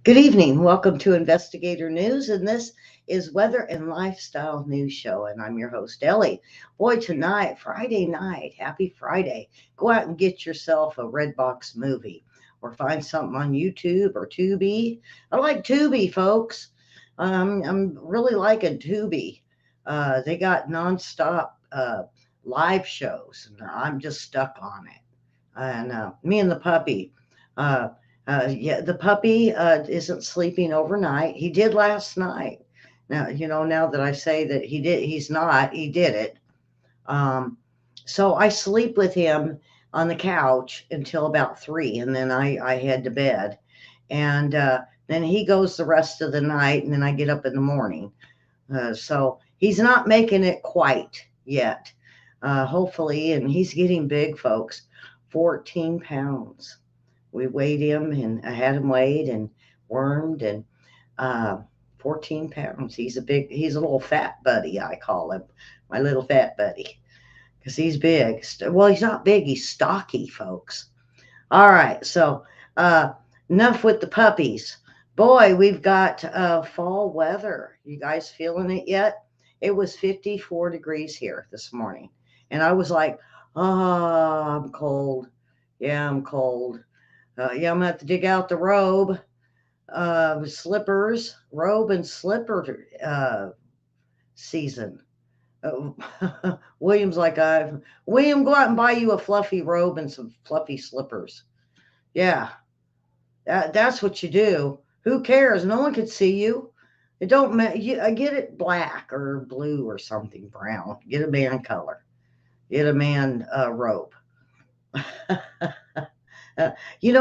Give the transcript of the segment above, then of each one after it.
Good evening. Welcome to Investigator News, and this is Weather and Lifestyle News Show. And I'm your host, Ellie. Boy, tonight, Friday night, happy Friday. Go out and get yourself a Red Box movie or find something on YouTube or Tubi. I like Tubi, folks. I'm really liking Tubi. They got nonstop live shows, and I'm just stuck on it. And me and the puppy. Uh, yeah, the puppy isn't sleeping overnight. He did last night. Now, now that I say that he's not, he did it. Um, so I sleep with him on the couch until about 3, and then I head to bed. And then he goes the rest of the night, and then I get up in the morning. So he's not making it quite yet. Hopefully, and he's getting big, folks. 14 pounds. We weighed him, and I had him weighed and wormed, and uh, 14 pounds. He's a little fat buddy, I call him, my little fat buddy, because he's big. Well, he's not big, he's stocky, folks. All right, so uh, enough with the puppies. Boy, we've got fall weather. You guys feeling it yet? It was 54 degrees here this morning, and I was like, oh, I'm cold. Yeah, I'm cold. Yeah, I'm gonna have to dig out the robe and slipper season. William's like, William, go out and buy you a fluffy robe and some fluffy slippers. Yeah, that's what you do. Who cares? No one can see you. It don't matter. I get it black or blue or something brown. Get a man color. Get a man robe.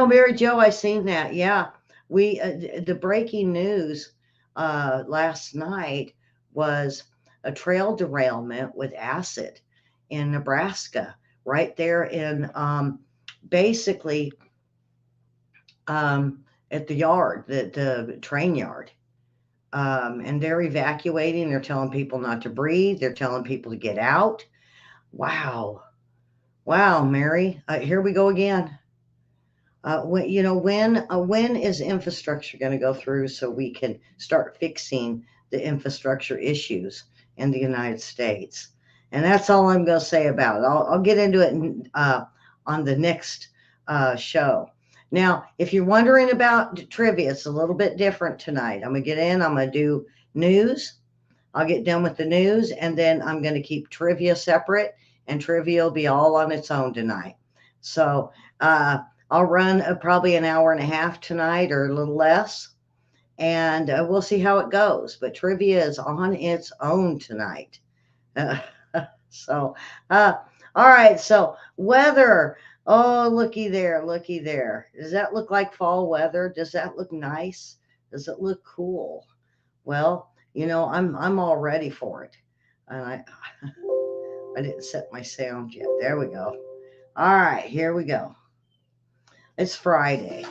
Mary Jo, I seen that. Yeah, the breaking news last night was a trail derailment with acid in Nebraska, right there in basically at the yard, the train yard. And they're evacuating. They're telling people not to breathe. They're telling people to get out. Wow. Wow, Mary. Here we go again. When is infrastructure going to go through so we can start fixing the infrastructure issues in the United States? And that's all I'm going to say about it. I'll get into it on the next show. Now, if you're wondering about trivia, it's a little bit different tonight. I'm going to get in, I'm going to do news. I'll get done with the news, and then I'm going to keep trivia separate, and trivia will be all on its own tonight. So, I'll run probably an hour and a half tonight or a little less, and we'll see how it goes. But trivia is on its own tonight. Uh, so, all right. So, weather. Oh, looky there. Looky there. Does that look like fall weather? Does that look nice? Does it look cool? Well, I'm all ready for it. And I didn't set my sound yet. There we go. All right, here we go. It's Friday.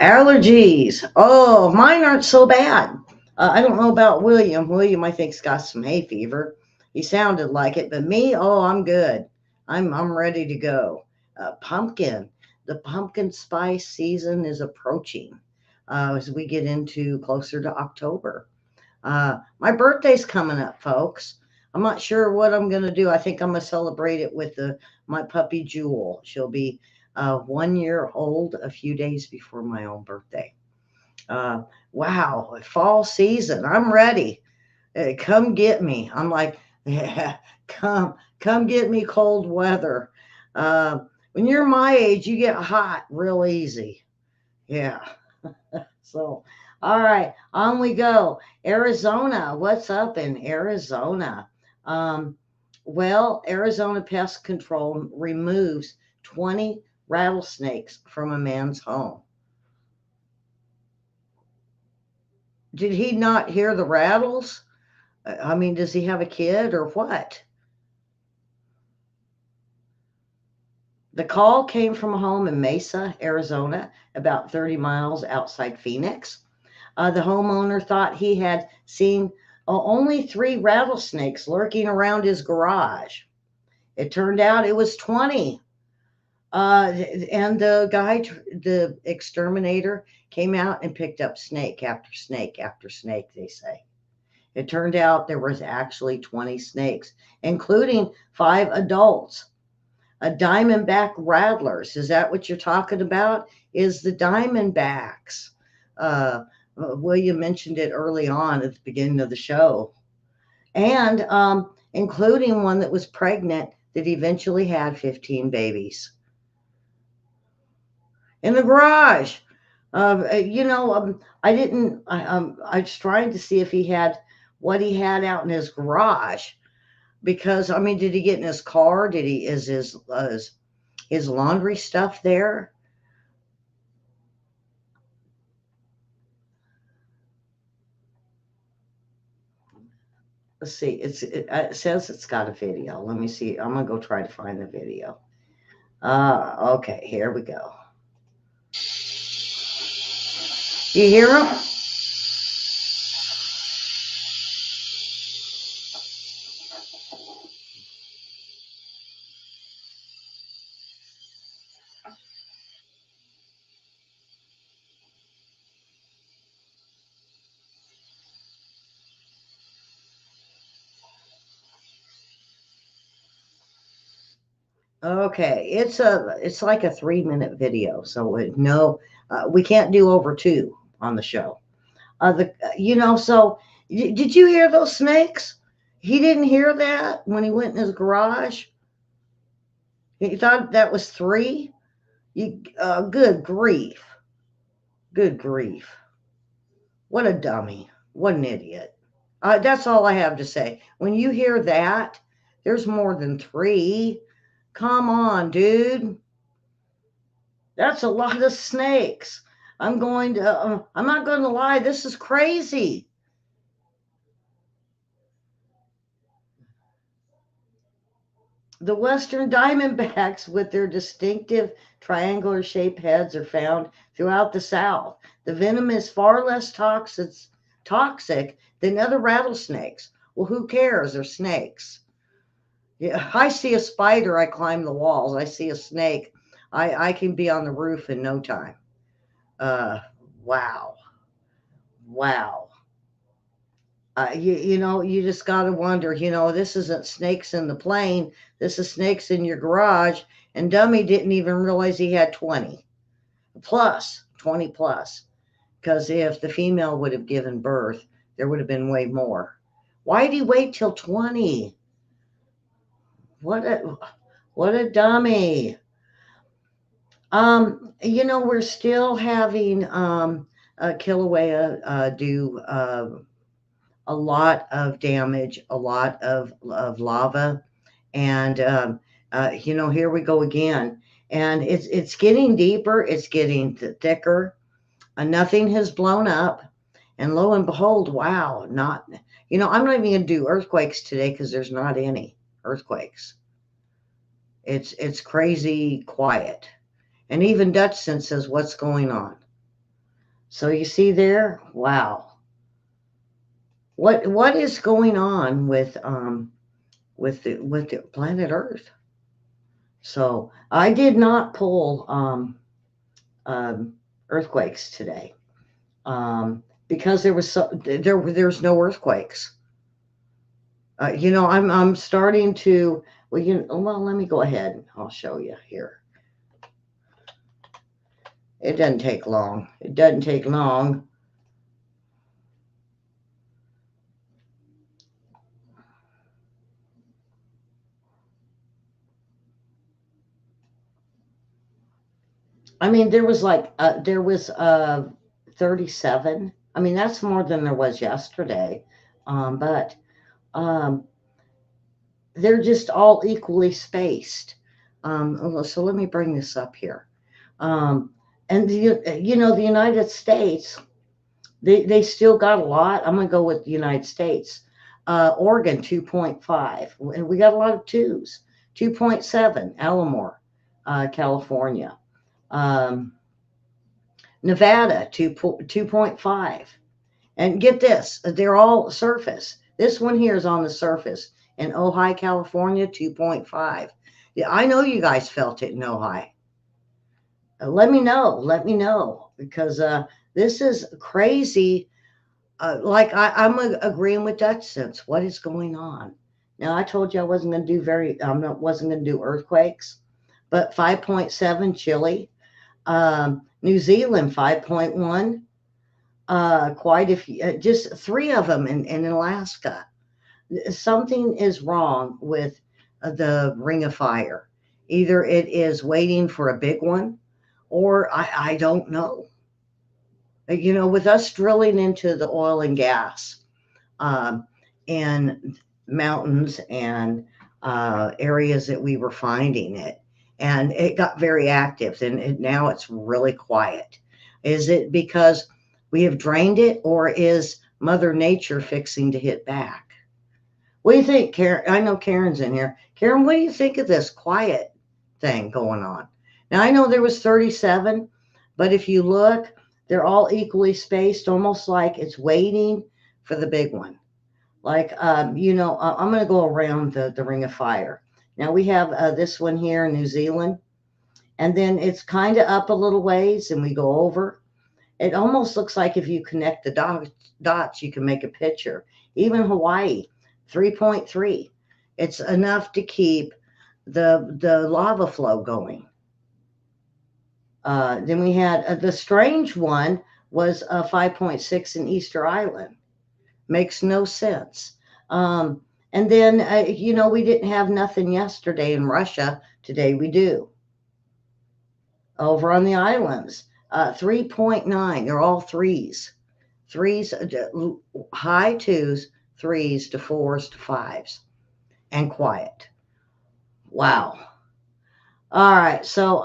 Allergies. Oh, mine aren't so bad. I don't know about William. William, I think's got some hay fever. He sounded like it, but me, oh, I'm good. I'm ready to go. Pumpkin. The pumpkin spice season is approaching as we get into closer to October. My birthday's coming up, folks. I'm not sure what I'm going to do. I think I'm going to celebrate it with my puppy Jewel. She'll be 1 year old a few days before my own birthday. Uh, wow, fall season. I'm ready. Come get me. I'm like, yeah, come get me cold weather. Uh, when you're my age, you get hot real easy. Yeah. So, all right, on we go. Arizona, what's up in Arizona? Um, well, Arizona Pest Control removes 20 rattlesnakes from a man's home. Did he not hear the rattles? I mean, does he have a kid or what? The call came from a home in Mesa, Arizona, about 30 miles outside Phoenix. The homeowner thought he had seen only 3 rattlesnakes lurking around his garage. It turned out it was 20. And the exterminator, came out and picked up snake after snake after snake, they say. It turned out there was actually 20 snakes, including 5 adults. A diamondback rattlers. Is that what you're talking about? Is the diamondbacks? Uh, William mentioned it early on at the beginning of the show, and including one that was pregnant that eventually had 15 babies in the garage. I didn't. I was trying to see if he had what he had out in his garage because I mean, did he get in his car? Did he is his laundry stuff there? Let's see. It says it's got a video. Let me see. I'm gonna go try to find the video. Okay, here we go. You hear him? Okay, it's like a 3 minute video, so no, we can't do over two on the show. So did you hear those snakes? He didn't hear that when he went in his garage. He thought that was three. Good grief, good grief! What a dummy! What an idiot! That's all I have to say. When you hear that, there's more than three. Come on, dude. That's a lot of snakes. I'm not going to lie. This is crazy. The western diamondbacks, with their distinctive triangular shaped heads, are found throughout the South. The venom is far less toxic than other rattlesnakes. Well, who cares? They're snakes. Yeah, I see a spider, I climb the walls. I see a snake, I can be on the roof in no time. Uh, wow, wow. You just got to wonder. This isn't snakes in the plane. This is snakes in your garage. And Dummy didn't even realize he had 20 plus, 20 plus. Because if the female would have given birth, there would have been way more. Why did he wait till 20? What a what a dummy. We're still having Kilauea do a lot of damage, a lot of lava, and here we go again. And it's getting deeper, it's getting thicker. Nothing has blown up, and lo and behold, wow, not. I'm not even going to do earthquakes today because there's not any earthquakes. It's crazy quiet, and even Dutchson says, "What's going on?" So you see there, wow, what is going on with the planet Earth? So I did not pull um, earthquakes today because there's no earthquakes. I'm starting to. Well, let me go ahead. I'll show you here. It doesn't take long. It doesn't take long. I mean, there was 37. I mean, that's more than there was yesterday. But um, they're just all equally spaced. So let me bring this up here. Um, and the United States, they still got a lot. I'm gonna go with the United States. Oregon 2.5, and we got a lot of twos. 2.7, Allamore, California. Um, Nevada 2.5. And get this, they're all surface. This one here is on the surface. In Ojai, California, 2.5. Yeah, I know you guys felt it in Ojai. Let me know. Let me know because this is crazy. I'm agreeing with Dutch sense. What is going on? Now I told you I wasn't going to do wasn't going to do earthquakes, but 5.7 Chile, New Zealand 5.1, quite a few, just three of them in Alaska. Something is wrong with the Ring of Fire. Either it is waiting for a big one, or I don't know. With us drilling into the oil and gas um, and mountains and areas that we were finding it, and it got very active, and now it's really quiet. Is it because we have drained it, or is Mother Nature fixing to hit back? What do you think, Karen? I know Karen's in here. Karen, what do you think of this quiet thing going on? Now, I know there was 37, but if you look, they're all equally spaced, almost like it's waiting for the big one. Like, I'm going to go around the Ring of Fire. Now, we have this one here in New Zealand, and then it's kind of up a little ways, and we go over. It almost looks like if you connect the dots, you can make a picture. Even Hawaii, 3.3. It's enough to keep the lava flow going. Then we had the strange one was 5.6 in Easter Island. Makes no sense. And then, we didn't have nothing yesterday in Russia. Today we do. Over on the islands, 3.9. They're all threes. Threes, high twos, threes to fours to fives, and quiet. Wow. All right. So,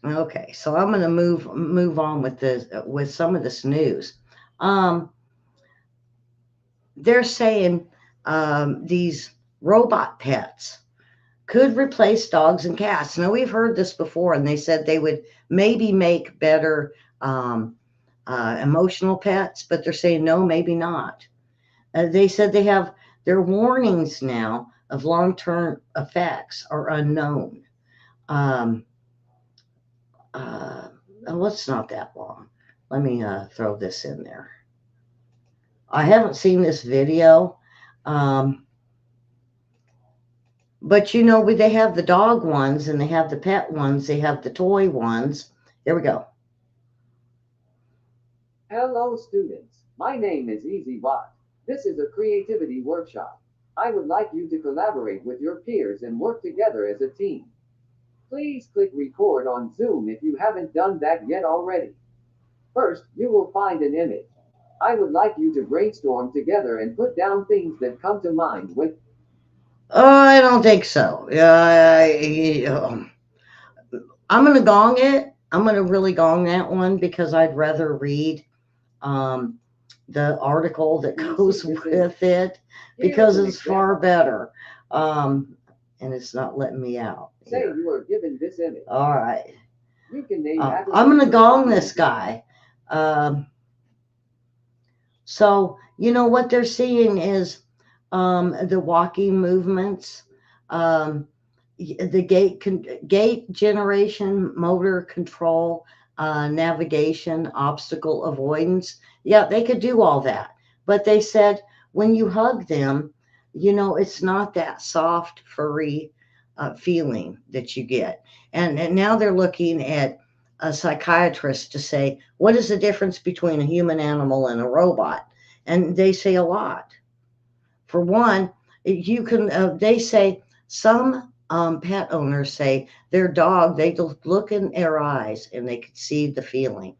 okay. So I'm going to move on with some of this news. Um, they're saying these robot pets could replace dogs and cats. Now, we've heard this before, and they said they would maybe make better emotional pets, but they're saying no, maybe not. They said they have their warnings now of long-term effects are unknown. Um, well, it's not that long. Let me throw this in there. I haven't seen this video. But they have the dog ones and they have the pet ones, they have the toy ones. There we go. Hello students, my name is Easy Watt. This is a creativity workshop. I would like you to collaborate with your peers and work together as a team. Please click record on Zoom if you haven't done that yet already. First, you will find an image. I would like you to brainstorm together and put down things that come to mind with. Oh, I don't think so. I'm going to gong it. I'm going to really gong that one because I'd rather read um, the article that goes with it because it's far better. And it's not letting me out. Say you are given this image. All right. You can name I'm going to gong this guy. So, what they're seeing is the walking movements. the gate generation, motor control, navigation, obstacle avoidance. Yeah, they could do all that. But they said when you hug them, it's not that soft, furry feeling that you get. And now they're looking at a psychiatrist to say, what is the difference between a human animal and a robot? And they say a lot. For one, you can, they say some pet owners say their dog, they look in their eyes and they could see the feeling.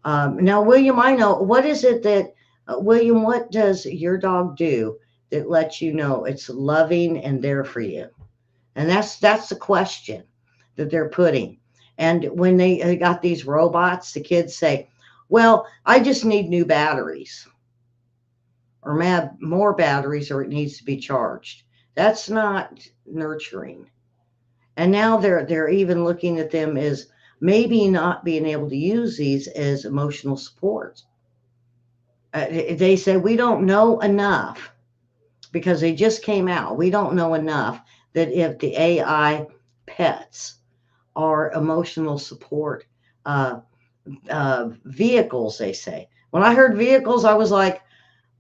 Now, William, I know, what is it that, William, what does your dog do that lets you know it's loving and there for you? And that's the question that they're putting. And when they got these robots, the kids say, well, I just need new batteries or more batteries or it needs to be charged. That's not nurturing. And now they're even looking at them as maybe not being able to use these as emotional support. They say we don't know enough because they just came out. We don't know enough that if the AI pets are emotional support uh, vehicles, they say. When I heard vehicles, I was like,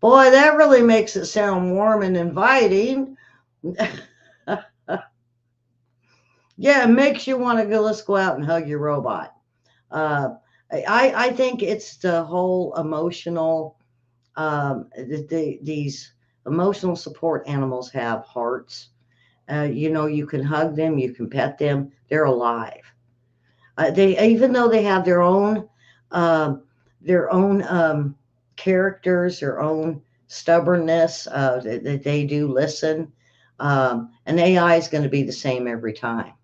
boy, that really makes it sound warm and inviting. Yeah, it makes you want to go, let's go out and hug your robot. Uh, I think it's the whole emotional, these emotional support animals have hearts. You can hug them, you can pet them, they're alive. They even though they have um, their own characters, their own stubbornness, that they do listen. And AI is going to be the same every time.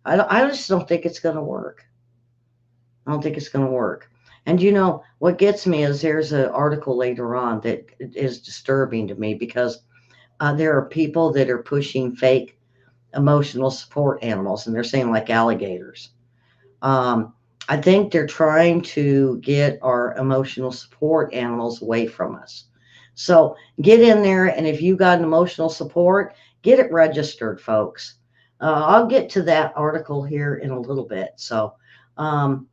I just don't think it's going to work. I don't think it's going to work. And what gets me is there's an article later on that is disturbing to me because there are people that are pushing fake emotional support animals, and they're saying like alligators. Um, I think they're trying to get our emotional support animals away from us. So get in there, and if you got an emotional support, get it registered, folks. I'll get to that article here in a little bit. So, um,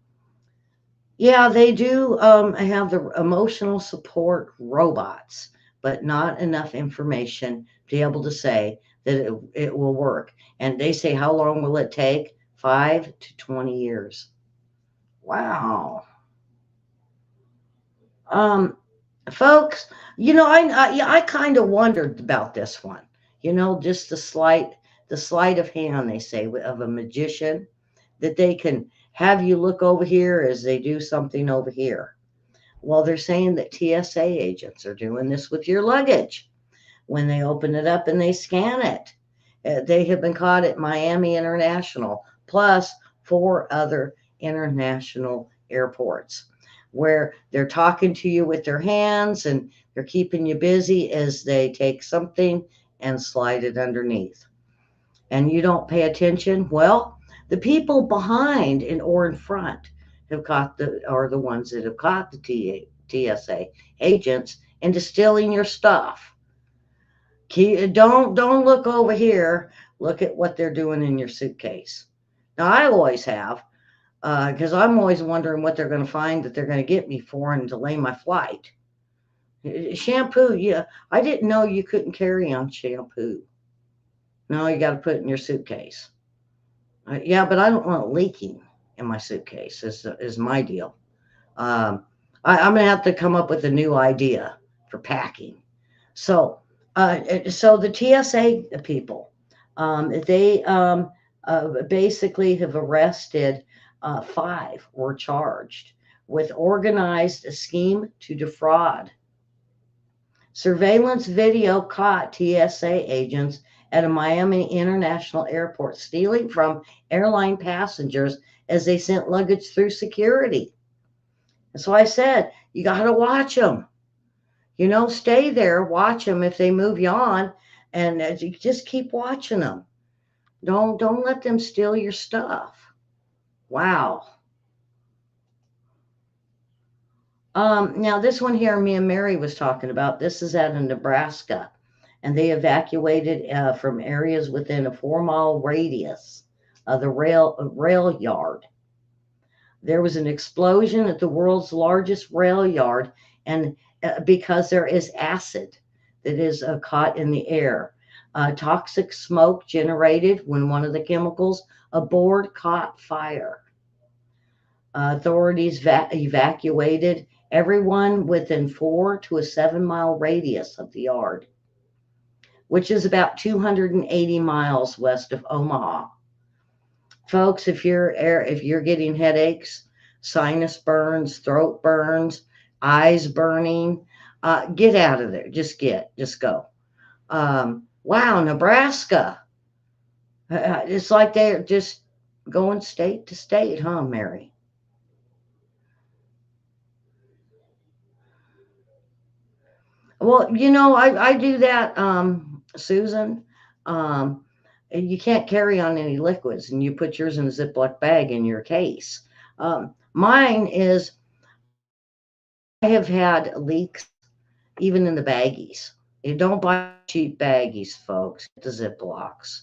yeah, they do have the emotional support robots, but not enough information to be able to say that it will work. And they say, how long will it take? 5 to 20 years. Wow. Um, Folks, I kind of wondered about this one. Just the sleight of hand, they say, of a magician that they can have you look over here as they do something over here. Well, they're saying that TSA agents are doing this with your luggage when they open it up and they scan it. They have been caught at Miami International, plus four other international airports, where they're talking to you with their hands and they're keeping you busy as they take something and slide it underneath. And you don't pay attention. Well, the people behind and or in front have caught are the ones that have caught the TSA agents into stealing your stuff. Don't look over here. Look at what they're doing in your suitcase. Now I always have, because I'm always wondering what they're going to find that they're going to get me for and delay my flight. Shampoo, yeah, I didn't know you couldn't carry on shampoo. No, you got to put it in your suitcase. Yeah, but I don't want it leaking in my suitcase. Is my deal. Um, I'm gonna have to come up with a new idea for packing. So, so the TSA people, they basically have arrested five, were charged with organized a scheme to defraud. Surveillance video caught TSA agents at a Miami International Airport stealing from airline passengers as they sent luggage through security. And so I said, you got to watch them. Stay there, watch them if they move you on, and you just keep watching them. Don't let them steal your stuff. Wow. Now this one here, me and Mary was talking about. This is out of Nebraska, and they evacuated from areas within a 4 mile radius of the rail yard. There was an explosion at the world's largest rail yard, and because there is acid that is caught in the air. Toxic smoke generated when one of the chemicals aboard caught fire. Authorities evacuated everyone within 4 to a 7 mile radius of the yard, which is about 280 miles west of Omaha. Folks, if you're getting headaches, sinus burns, throat burns, eyes burning, get out of there. Just go. Wow, Nebraska. It's like they're just going state to state, huh, Mary? Well, I do that, Susan. Um, you can't carry on any liquids, and you put yours in a Ziploc bag in your case. Mine is, I have had leaks even in the baggies. You don't buy cheap baggies, folks. Get the Ziplocs.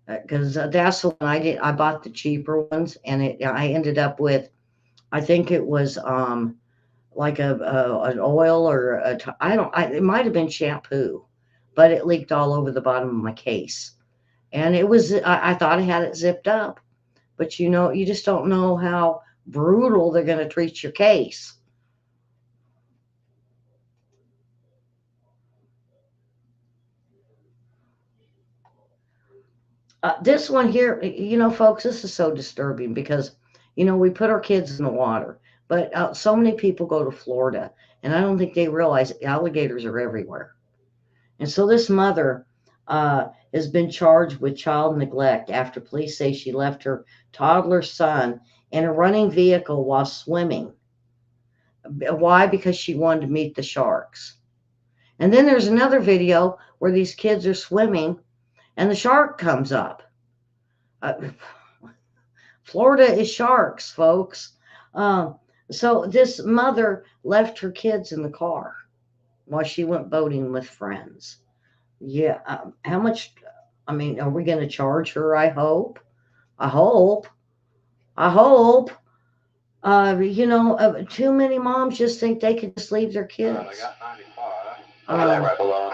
Because that's the one I did. I bought the cheaper ones, and I ended up with, I think it was like an oil or I don't. It might have been shampoo, but it leaked all over the bottom of my case, and it was. I thought I had it zipped up, but you just don't know how brutal they're going to treat your case. This one here, folks, this is so disturbing because, we put our kids in the water, but so many people go to Florida, and I don't think they realize alligators are everywhere. And so this mother has been charged with child neglect after police say she left her toddler son in a running vehicle while swimming. Why? Because she wanted to meet the sharks. And then there's another video where these kids are swimming and the shark comes up. Uh, Florida is sharks, folks. Uh, so this mother left her kids in the car while she went boating with friends. Yeah, how much? I mean, are we going to charge her? I hope. I hope. I hope. Too many moms just think they can just leave their kids. I got 95. That right below.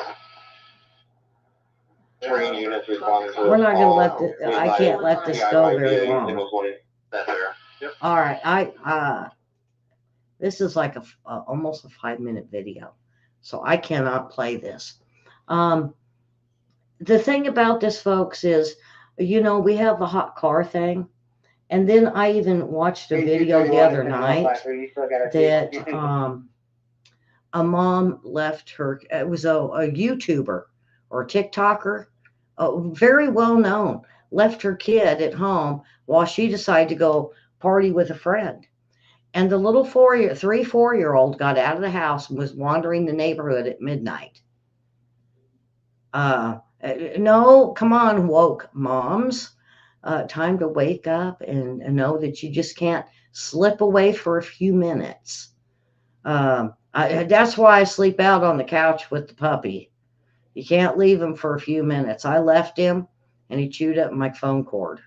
Screen units responding to. We're not going to let this. I can't let this go very long. All right, this is like almost a 5 minute video, so I cannot play this. The thing about this, folks, is, we have the hot car thing. And then I even watched a video the other night that a mom left her, it was a YouTuber or TikToker, very well known, left her kid at home while she decided to go party with a friend. And the little 4-year-old got out of the house and was wandering the neighborhood at midnight. No, come on, woke moms. Time to wake up and know that you just can't slip away for a few minutes. That's why I sleep out on the couch with the puppy. You can't leave him for a few minutes. I left him and he chewed up my phone cord.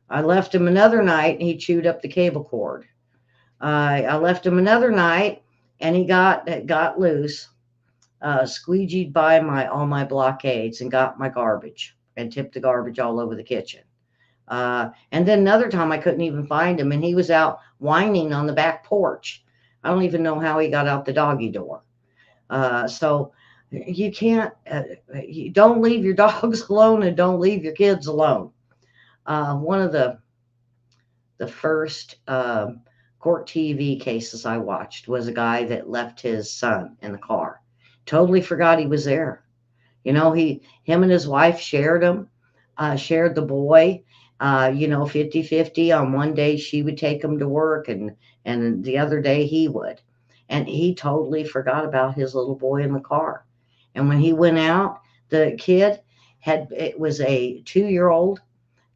I left him another night and he chewed up the cable cord. I left him another night and he got loose, squeegeed by all my blockades and got my garbage and tipped the garbage all over the kitchen. And then another time I couldn't even find him, and he was out whining on the back porch. I don't even know how he got out the doggy door. So you can't, you don't leave your dogs alone and don't leave your kids alone. One of the first court TV cases I watched was a guy that left his son in the car. Totally forgot he was there. Him and his wife shared the boy. 50-50. On one day she would take him to work and the other day he would. And he totally forgot about his little boy in the car. And when he went out, the kid it was a 2-year-old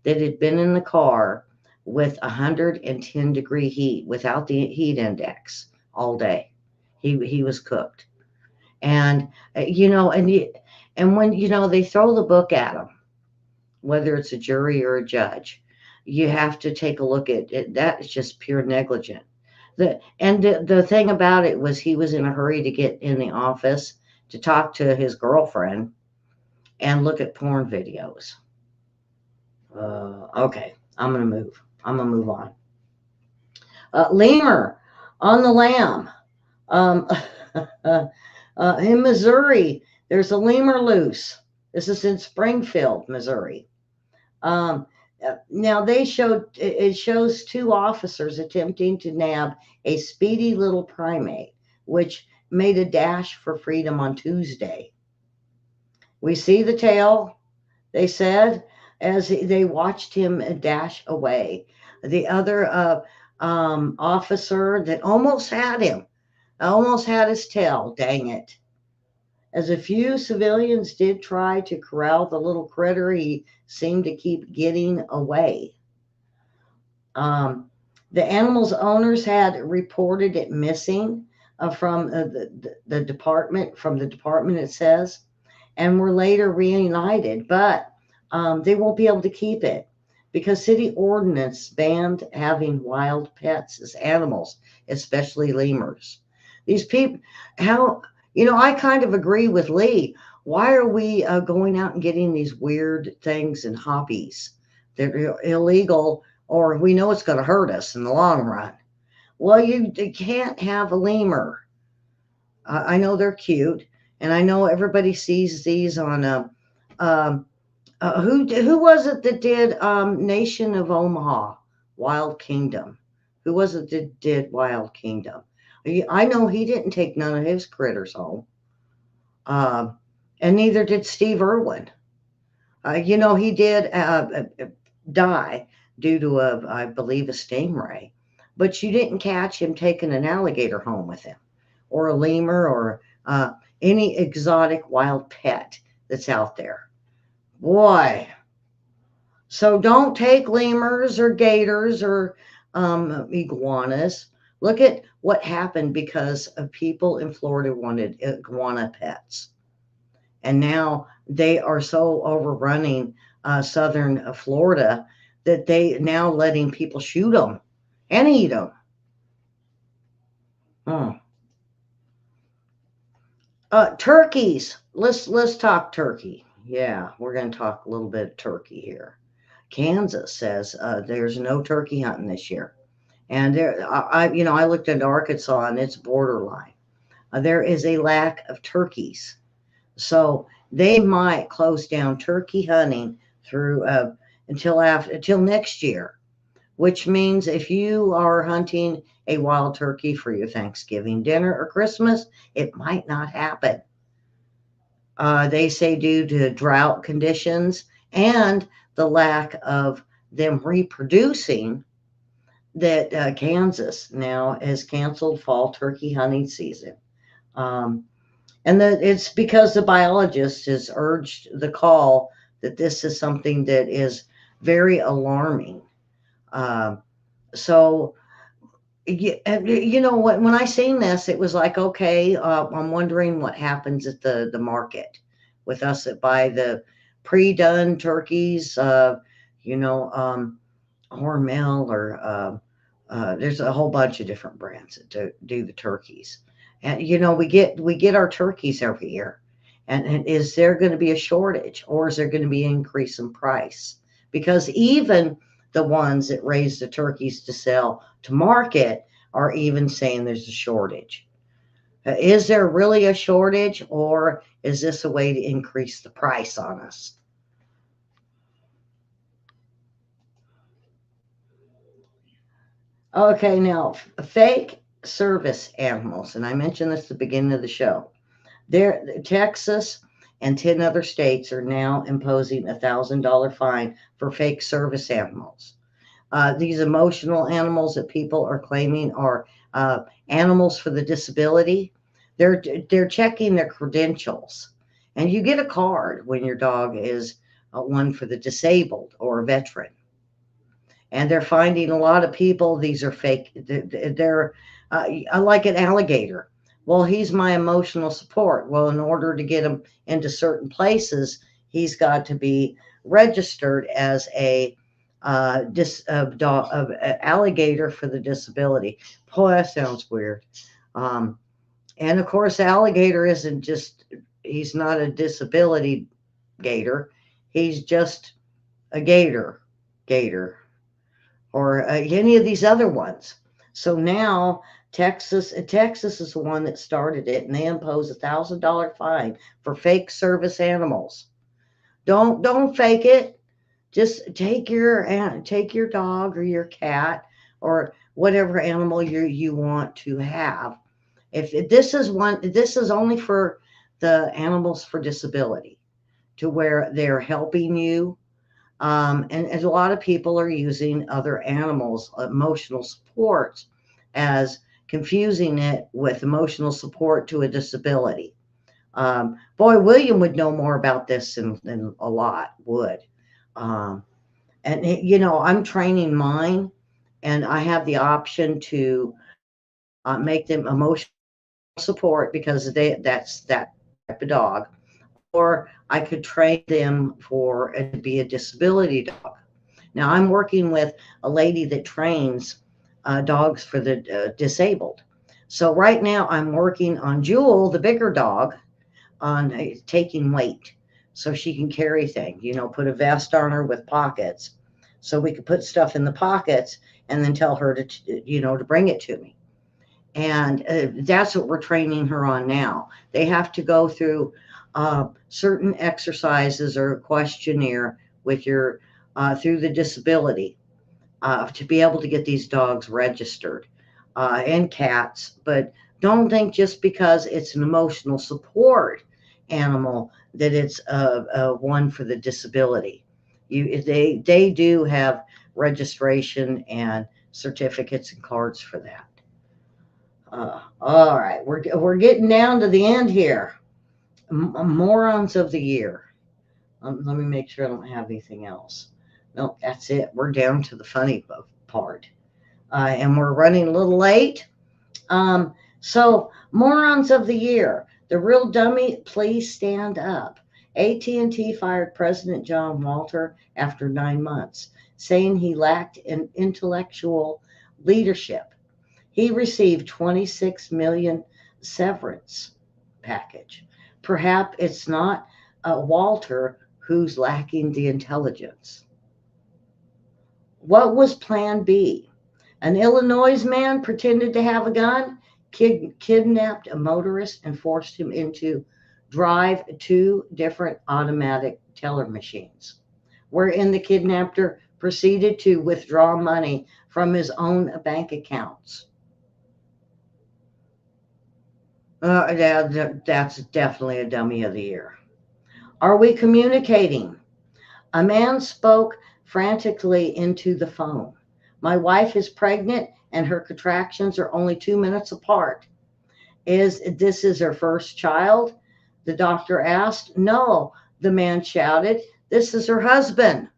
that had been in the car with 110-degree heat without the heat index all day. He was cooked. And, And when, they throw the book at them, whether it's a jury or a judge, you have to take a look at it. That is just pure negligence. The thing about it was he was in a hurry to get in the office to talk to his girlfriend and look at porn videos. Okay, I'm gonna move on. Lemur on the lamb. Um, in Missouri, there's a lemur loose. This is in Springfield, Missouri. Um, Now they showed it shows two officers attempting to nab a speedy little primate, which made a dash for freedom on Tuesday. We see the tail, they said, as they watched him dash away. The other officer that almost had his tail, dang it. As a few civilians did try to corral the little critter, he seemed to keep getting away. Um, the animal's owners had reported it missing from the department, it says, and were later reunited, but they won't be able to keep it because city ordinance banned having wild pets as animals, especially lemurs. These people, how, I kind of agree with Lee. Why are we going out and getting these weird things and hobbies that are illegal, or we know it's going to hurt us in the long run? Well, you can't have a lemur. I know they're cute, and I know everybody sees these on um, who was it that did Nation of Omaha, Wild Kingdom? Who was it that did Wild Kingdom? I know he didn't take none of his critters home, uh, and neither did Steve Irwin. He did die due to I believe, a stingray, but you didn't catch him taking an alligator home with him, or a lemur, or any exotic wild pet that's out there. Boy, so don't take lemurs or gators or iguanas. Look at what happened because of people in Florida wanted iguana pets. And now they are so overrunning southern Florida that they now letting people shoot them and eat them. Hmm. Turkeys. Let's talk turkey. Yeah, we're going to talk a little bit of turkey here. Kansas says there's no turkey hunting this year, and I looked at Arkansas and it's borderline. There is a lack of turkeys, so they might close down turkey hunting through until next year. Which means if you are hunting a wild turkey for your Thanksgiving dinner or Christmas, it might not happen. They say due to drought conditions and the lack of them reproducing, that Kansas now has canceled fall turkey hunting season. Um, and that it's because the biologist has urged the call that this is something that is very alarming. Um, so, when I seen this, it was like, okay, I'm wondering what happens at the market with us that buy the pre-done turkeys, Hormel, or there's a whole bunch of different brands that do the turkeys. And we get our turkeys every year. And is there going to be a shortage, or is there going to be an increase in price? Because even the ones that raise the turkeys to sell to market are even saying there's a shortage. Is there really a shortage, or is this a way to increase the price on us? Okay, now fake service animals, and I mentioned this at the beginning of the show. There, Texas and 10 other states are now imposing $1,000 fine for fake service animals. These emotional animals that people are claiming are animals for the disability. They're checking their credentials, and you get a card when your dog is one for the disabled or a veteran. And they're finding a lot of people. They're like an alligator. Well, he's my emotional support. Well, in order to get him into certain places, he's got to be registered as a alligator for the disability. Boy, that sounds weird. Um, and of course, alligator isn't just, he's not a disability gator. He's just a gator, or any of these other ones. So now Texas is the one that started it, and they impose $1,000 fine for fake service animals. Don't fake it. Just take your dog or your cat or whatever animal you want to have. If this is one, this is only for the animals for disability, to where they're helping you. And a lot of people are using other animals' emotional support as confusing it with emotional support to a disability. Boy, William would know more about this than a lot would. Um, and, I'm training mine, and I have the option to make them emotional support because that's that type of dog, or I could train them for it to be a disability dog. Now I'm working with a lady that trains dogs for the disabled. So right now I'm working on Jewel, the bigger dog, on taking weight so she can carry things. Put a vest on her with pockets so we could put stuff in the pockets and then tell her to bring it to me. And that's what we're training her on now. They have to go through certain exercises or a questionnaire with your through the disability to be able to get these dogs registered, and cats. But don't think just because it's an emotional support animal that it's a one for the disability. They do have registration and certificates and cards for that. All right, we're getting down to the end here. Morons of the year. Let me make sure I don't have anything else. No, that's it. We're down to the funny part, and we're running a little late. So morons of the year. The real dummy, please stand up. AT&T fired President John Walter after 9 months, saying he lacked an intellectual leadership. He received 26 million severance package. Perhaps it's not Walter who's lacking the intelligence. What was plan B? An Illinois man pretended to have a gun, kidnapped a motorist, and forced him into drive two different automatic teller machines, wherein the kidnapper proceeded to withdraw money from his own bank accounts. That's definitely a dummy of the year. Are we communicating? A man spoke frantically into the phone. My wife is pregnant and her contractions are only 2 minutes apart. Is her first child? The doctor asked. No, the man shouted. This is her husband.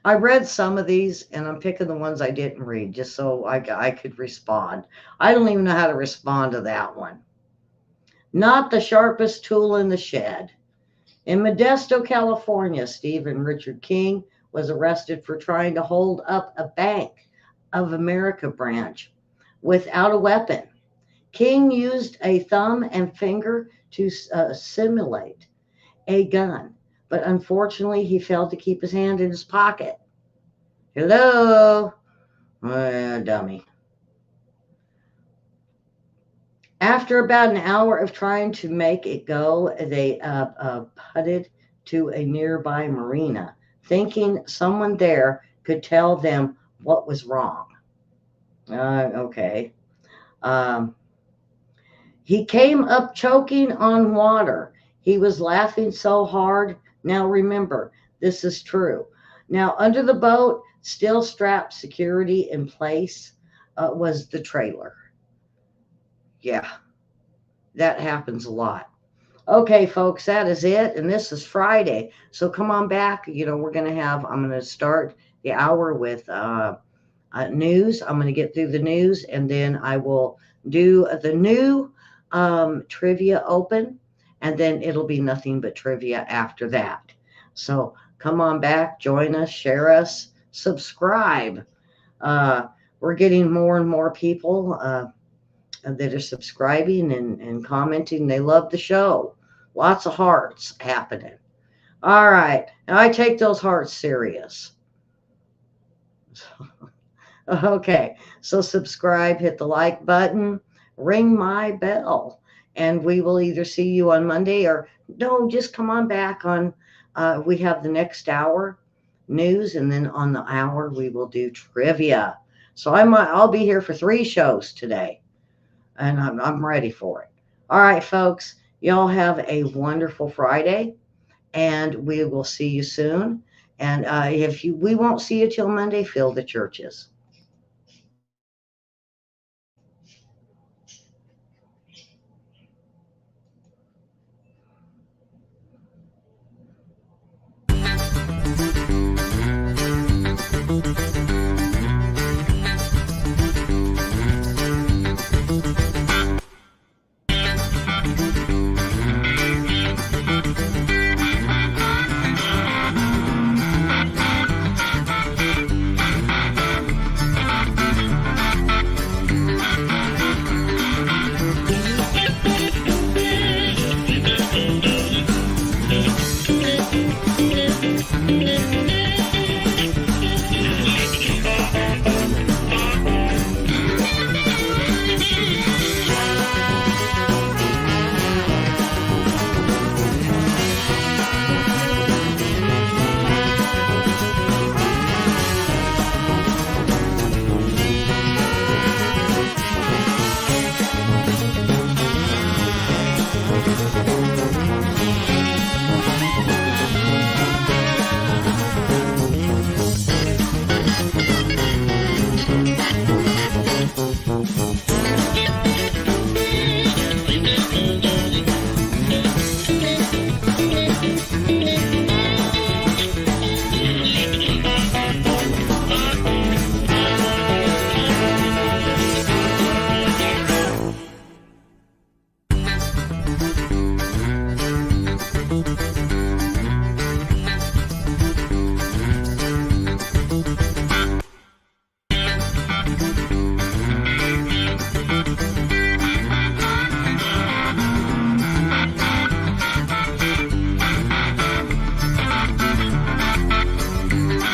I read some of these and I'm picking the ones I didn't read just so I could respond. I don't even know how to respond to that one. Not the sharpest tool in the shed. In Modesto, California, Stephen Richard King was arrested for trying to hold up a Bank of America branch without a weapon. King used a thumb and finger to simulate a gun, but unfortunately, he failed to keep his hand in his pocket. Hello? Dummy. After about an hour of trying to make it go, they putted to a nearby marina, thinking someone there could tell them what was wrong. Okay. Um, he came up choking on water. He was laughing so hard. Now remember, this is true. Now, under the boat, still strapped security in place, was the trailer. Yeah, that happens a lot. Okay, folks, that is it. And this is Friday. So come on back. I'm going to start the hour with news. I'm going to get through the news, and then I will do the new trivia open, and then it'll be nothing but trivia after that. So come on back, join us, share us, subscribe. Uh, we're getting more and more people that are subscribing and commenting. They love the show. Lots of hearts happening. All right. Now I take those hearts serious. Okay. So subscribe, hit the like button, ring my bell, and we will either see you on Monday or no, just come on back on. We have the next hour news, and then on the hour we will do trivia. So I'll be here for 3 shows today, and I'm ready for it. All right, folks. Y'all have a wonderful Friday, and we will see you soon. And if we won't see you till Monday, fill the churches.